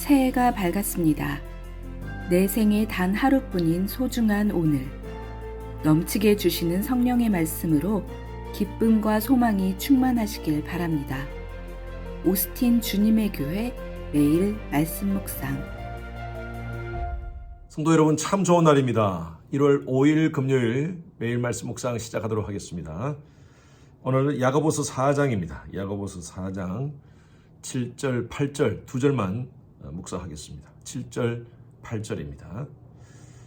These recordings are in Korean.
새해가 밝았습니다. 내 생에 단 하루뿐인 소중한 오늘. 넘치게 주시는 성령의 말씀으로 기쁨과 소망이 충만하시길 바랍니다. 오스틴 주님의 교회 매일 말씀 묵상. 성도 여러분, 참 좋은 날입니다. 1월 5일 금요일 매일 말씀 묵상 시작하도록 하겠습니다. 오늘은 야고보서 4장입니다. 야고보서 4장 7절, 8절 두 절만 묵상하겠습니다. 7절, 8절입니다.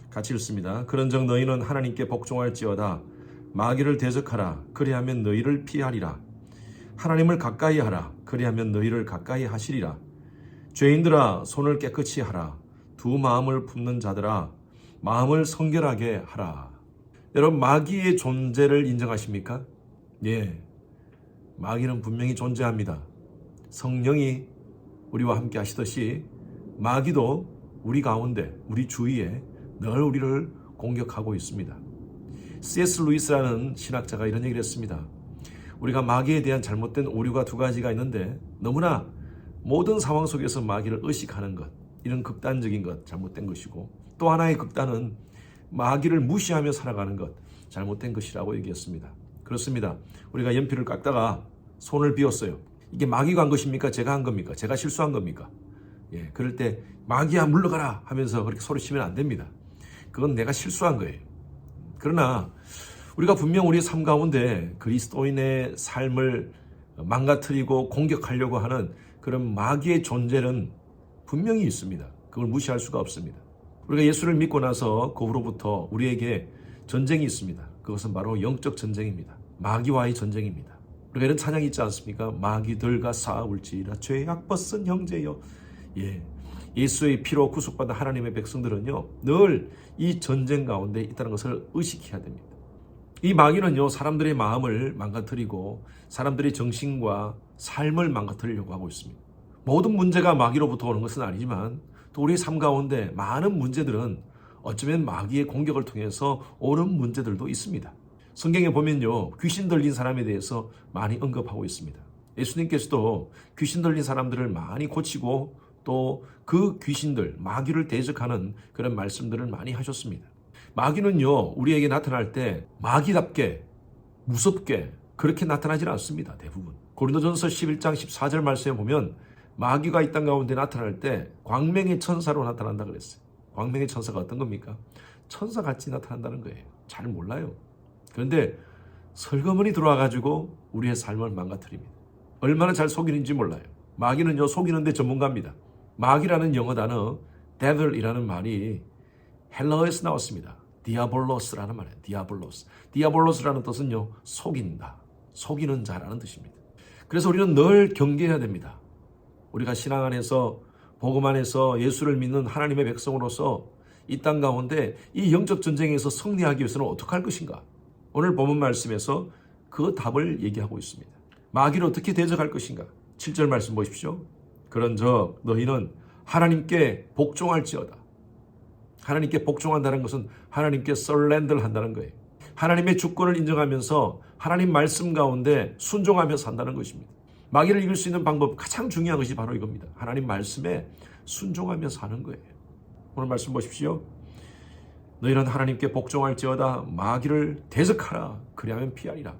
같이 읽습니다. 그런즉 너희는 하나님께 복종할지어다. 마귀를 대적하라. 그리하면 너희를 피하리라. 하나님을 가까이 하라. 그리하면 너희를 가까이 하시리라. 죄인들아, 손을 깨끗이 하라. 두 마음을 품는 자들아, 마음을 성결하게 하라. 여러분, 마귀의 존재를 인정하십니까? 예, 마귀는 분명히 존재합니다. 성령이 우리와 함께 하시듯이 마귀도 우리 가운데, 우리 주위에 늘 우리를 공격하고 있습니다. C.S. 루이스라는 신학자가 이런 얘기를 했습니다. 우리가 마귀에 대한 잘못된 오류가 두 가지가 있는데, 너무나 모든 상황 속에서 마귀를 의식하는 것, 이런 극단적인 것, 잘못된 것이고, 또 하나의 극단은 마귀를 무시하며 살아가는 것, 잘못된 것이라고 얘기했습니다. 그렇습니다. 우리가 연필을 깎다가 손을 비웠어요. 이게 마귀가 한 것입니까? 제가 한 겁니까? 제가 실수한 겁니까? 예, 그럴 때 마귀야 물러가라 하면서 그렇게 소리치면 안 됩니다. 그건 내가 실수한 거예요. 그러나 우리가 분명 우리 삶 가운데 그리스도인의 삶을 망가뜨리고 공격하려고 하는 그런 마귀의 존재는 분명히 있습니다. 그걸 무시할 수가 없습니다. 우리가 예수를 믿고 나서 그 후로부터 우리에게 전쟁이 있습니다. 그것은 바로 영적 전쟁입니다. 마귀와의 전쟁입니다. 우리가 이런 찬양이 있지 않습니까? 마귀들과 싸울지라 죄악 벗은 형제여. 예, 예수의 피로 구속받은 하나님의 백성들은요, 늘 이 전쟁 가운데 있다는 것을 의식해야 됩니다. 이 마귀는요, 사람들의 마음을 망가뜨리고 사람들의 정신과 삶을 망가뜨리려고 하고 있습니다. 모든 문제가 마귀로부터 오는 것은 아니지만 또 우리의 삶 가운데 많은 문제들은 어쩌면 마귀의 공격을 통해서 오는 문제들도 있습니다. 성경에 보면요, 귀신 들린 사람에 대해서 많이 언급하고 있습니다. 예수님께서도 귀신 들린 사람들을 많이 고치고 또 그 귀신들, 마귀를 대적하는 그런 말씀들을 많이 하셨습니다. 마귀는요, 우리에게 나타날 때 마귀답게 무섭게 그렇게 나타나지는 않습니다. 대부분. 고린도전서 11장 14절 말씀에 보면 마귀가 이 땅 가운데 나타날 때 광명의 천사로 나타난다 그랬어요. 광명의 천사가 어떤 겁니까? 천사같이 나타난다는 거예요. 잘 몰라요. 그런데 설거머니 들어와가지고 우리의 삶을 망가뜨립니다. 얼마나 잘 속이는지 몰라요. 마귀는요, 속이는데 전문가입니다. 마귀라는 영어 단어 devil이라는 말이 헬라어에서 나왔습니다. 디아볼로스라는 말이에요. 디아볼로스. 디아볼로스라는 뜻은요, 속인다, 속이는 자라는 뜻입니다. 그래서 우리는 늘 경계해야 됩니다. 우리가 신앙 안에서, 복음 안에서 예수를 믿는 하나님의 백성으로서 이 땅 가운데 이 영적 전쟁에서 승리하기 위해서는 어떻게 할 것인가? 오늘 본문 말씀에서 그 답을 얘기하고 있습니다. 마귀를 어떻게 대적할 것인가? 7절 말씀 보십시오. 그런즉 너희는 하나님께 복종할지어다. 하나님께 복종한다는 것은 하나님께 surrender를 한다는 거예요. 하나님의 주권을 인정하면서 하나님 말씀 가운데 순종하며 산다는 것입니다. 마귀를 이길 수 있는 방법, 가장 중요한 것이 바로 이겁니다. 하나님 말씀에 순종하며 사는 거예요. 오늘 말씀 보십시오. 너희는 하나님께 복종할지어다. 마귀를 대적하라. 그리하면 피하리라.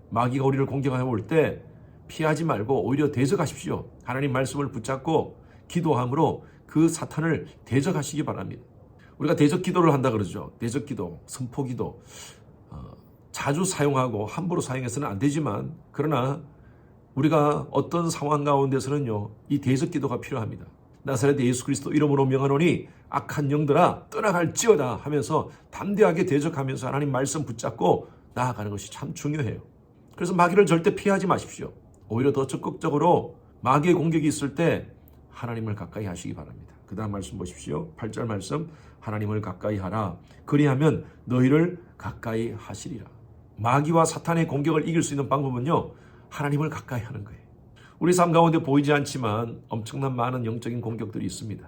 마귀가 우리를 공격해 올 때 피하지 말고 오히려 대적하십시오. 하나님 말씀을 붙잡고 기도함으로 그 사탄을 대적하시기 바랍니다. 우리가 대적 기도를 한다 그러죠. 대적 기도, 선포 기도. 자주 사용하고 함부로 사용해서는 안 되지만, 그러나 우리가 어떤 상황 가운데서는요, 이 대적 기도가 필요합니다. 나사렛 예수 그리스도 이름으로 명하노니 악한 영들아 떠나갈지어다 하면서 담대하게 대적하면서 하나님 말씀 붙잡고 나아가는 것이 참 중요해요. 그래서 마귀를 절대 피하지 마십시오. 오히려 더 적극적으로 마귀의 공격이 있을 때 하나님을 가까이 하시기 바랍니다. 그 다음 말씀 보십시오. 8절 말씀, 하나님을 가까이 하라. 그리하면 너희를 가까이 하시리라. 마귀와 사탄의 공격을 이길 수 있는 방법은요, 하나님을 가까이 하는 거예요. 우리 삶 가운데 보이지 않지만 엄청난 많은 영적인 공격들이 있습니다.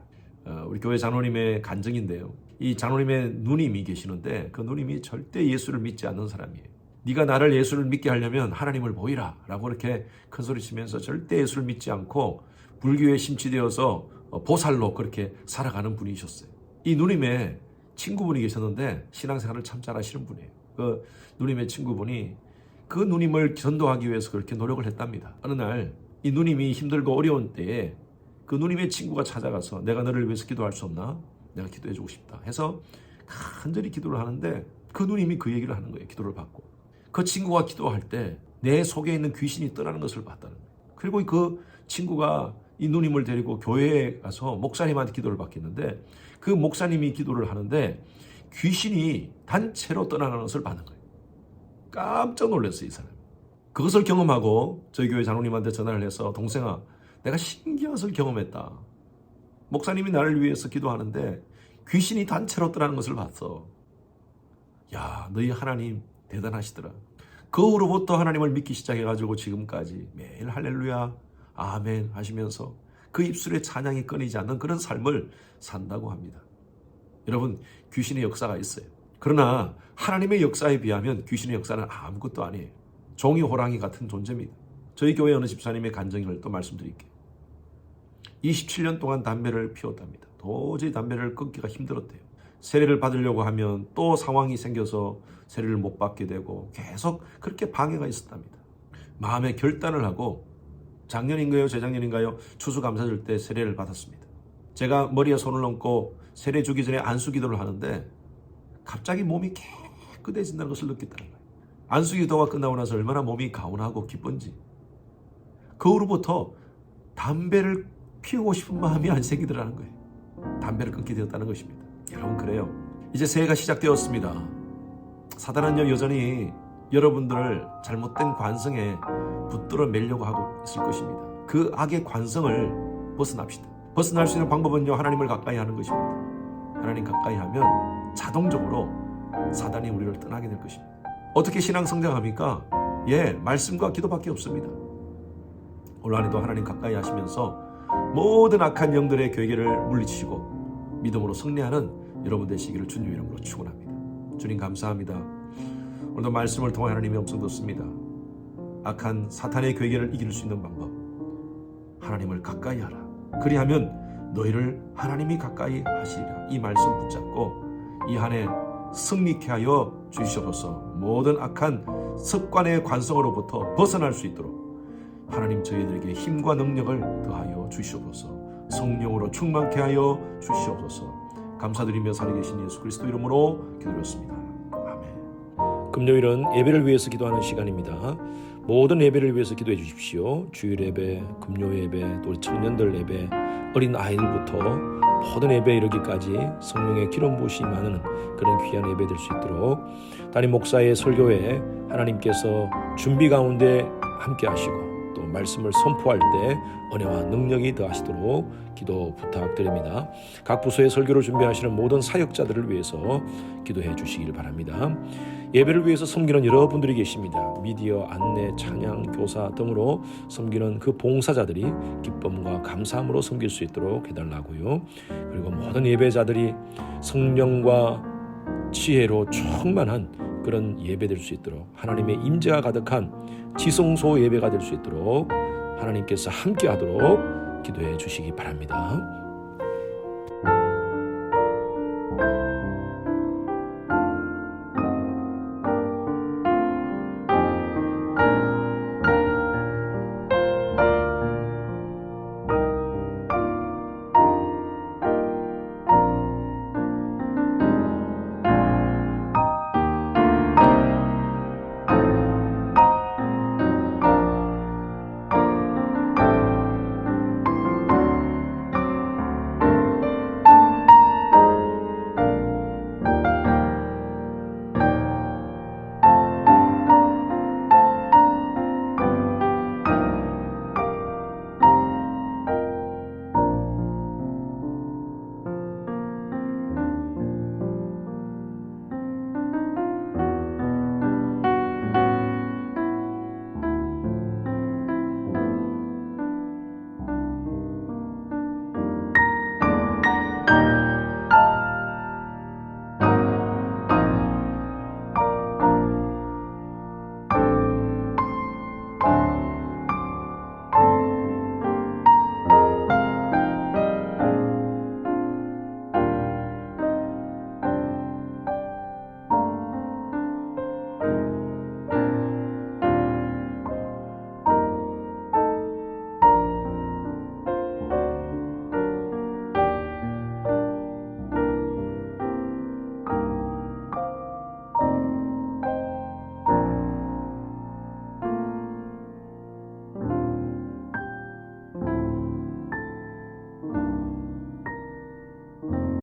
우리 교회 장로님의 간증인데요. 이 장로님의 누님이 계시는데 그 누님이 절대 예수를 믿지 않는 사람이에요. 네가 나를 예수를 믿게 하려면 하나님을 보이라 라고 이렇게 큰소리 치면서 절대 예수를 믿지 않고 불교에 심취되어서 보살로 그렇게 살아가는 분이셨어요. 이 누님의 친구분이 계셨는데 신앙생활을 참 잘하시는 분이에요. 그 누님의 친구분이 그 누님을 전도하기 위해서 그렇게 노력을 했답니다. 어느 날 이 누님이 힘들고 어려운 때에 그 누님의 친구가 찾아가서 내가 너를 위해서 기도할 수 없나? 내가 기도해주고 싶다 해서 간절히 기도를 하는데 그 누님이 그 얘기를 하는 거예요. 기도를 받고 그 친구가 기도할 때 내 속에 있는 귀신이 떠나는 것을 봤다는 거예요. 그리고 그 친구가 이 누님을 데리고 교회에 가서 목사님한테 기도를 받겠는데 그 목사님이 기도를 하는데 귀신이 단체로 떠나는 것을 받는 거예요. 깜짝 놀랐어요, 이 사람. 그것을 경험하고 저희 교회 장로님한테 전화를 해서 동생아, 내가 신기한 것을 경험했다. 목사님이 나를 위해서 기도하는데 귀신이 단체로 떠나는 것을 봤어. 야, 너희 하나님 대단하시더라. 그 후로부터 하나님을 믿기 시작해가지고 지금까지 매일 할렐루야, 아멘 하시면서 그 입술에 찬양이 끊이지 않는 그런 삶을 산다고 합니다. 여러분, 귀신의 역사가 있어요. 그러나 하나님의 역사에 비하면 귀신의 역사는 아무것도 아니에요. 종이 호랑이 같은 존재입니다. 저희 교회 어느 집사님의 간증을 또 말씀드릴게요. 27년 동안 담배를 피웠답니다. 도저히 담배를 끊기가 힘들었대요. 세례를 받으려고 하면 또 상황이 생겨서 세례를 못 받게 되고 계속 그렇게 방해가 있었답니다. 마음에 결단을 하고 작년인가요? 재작년인가요? 추수감사절 때 세례를 받았습니다. 제가 머리에 손을 얹고 세례 주기 전에 안수기도를 하는데 갑자기 몸이 깨끗해진다는 것을 느꼈다는 거예요. 안수기도가 끝나고 나서 얼마나 몸이 가온하고 기쁜지. 그 후로부터 담배를 피우고 싶은 마음이 안 생기더라는 거예요. 담배를 끊게 되었다는 것입니다. 여러분, 그래요. 이제 새해가 시작되었습니다. 사단은 여전히 여러분들을 잘못된 관성에 붙들어 매려고 하고 있을 것입니다. 그 악의 관성을 벗어납시다. 벗어날 수 있는 방법은요, 하나님을 가까이 하는 것입니다. 하나님 가까이 하면 자동적으로 사단이 우리를 떠나게 될 것입니다. 어떻게 신앙 성장합니까? 말씀과 기도밖에 없습니다. 올 한해도 하나님 가까이 하시면서 모든 악한 영들의 괴계를 물리치시고 믿음으로 승리하는 여러분 되시기를 주님 이름으로 축원합니다. 주님 감사합니다. 오늘도 말씀을 통해 하나님의 음성 듣습니다. 악한 사탄의 괴계를 이길 수 있는 방법, 하나님을 가까이 하라. 그리하면 너희를 하나님이 가까이 하시리라. 이 말씀 붙잡고 이 한 해 승리케 하여 주시옵소서. 모든 악한 습관의 관성으로부터 벗어날 수 있도록 하나님 저희들에게 힘과 능력을 더하여 주시옵소서. 성령으로 충만케 하여 주시옵소서. 감사드리며 살아계신 예수 그리스도 이름으로 기도드렸습니다. 아멘. 금요일은 예배를 위해서 기도하는 시간입니다. 모든 예배를 위해서 기도해 주십시오. 주일 예배, 금요 예배, 또 우리 청년들 예배, 어린 아이들부터 모든 예배에 이르기까지 성령의 기름 부으심이 많은 그런 귀한 예배 될 수 있도록 담임 목사의 설교에 하나님께서 준비 가운데 함께 하시고 또 말씀을 선포할 때 은혜와 능력이 더하시도록 기도 부탁드립니다. 각 부서의 설교를 준비하시는 모든 사역자들을 위해서 기도해 주시길 바랍니다. 예배를 위해서 섬기는 여러분들이 계십니다. 미디어, 안내, 찬양, 교사 등으로 섬기는 그 봉사자들이 기쁨과 감사함으로 섬길 수 있도록 해달라고요. 그리고 모든 예배자들이 성령과 지혜로 충만한 그런 예배 될 수 있도록 하나님의 임재가 가득한 지성소 예배가 될 수 있도록 하나님께서 함께 하도록 기도해 주시기 바랍니다.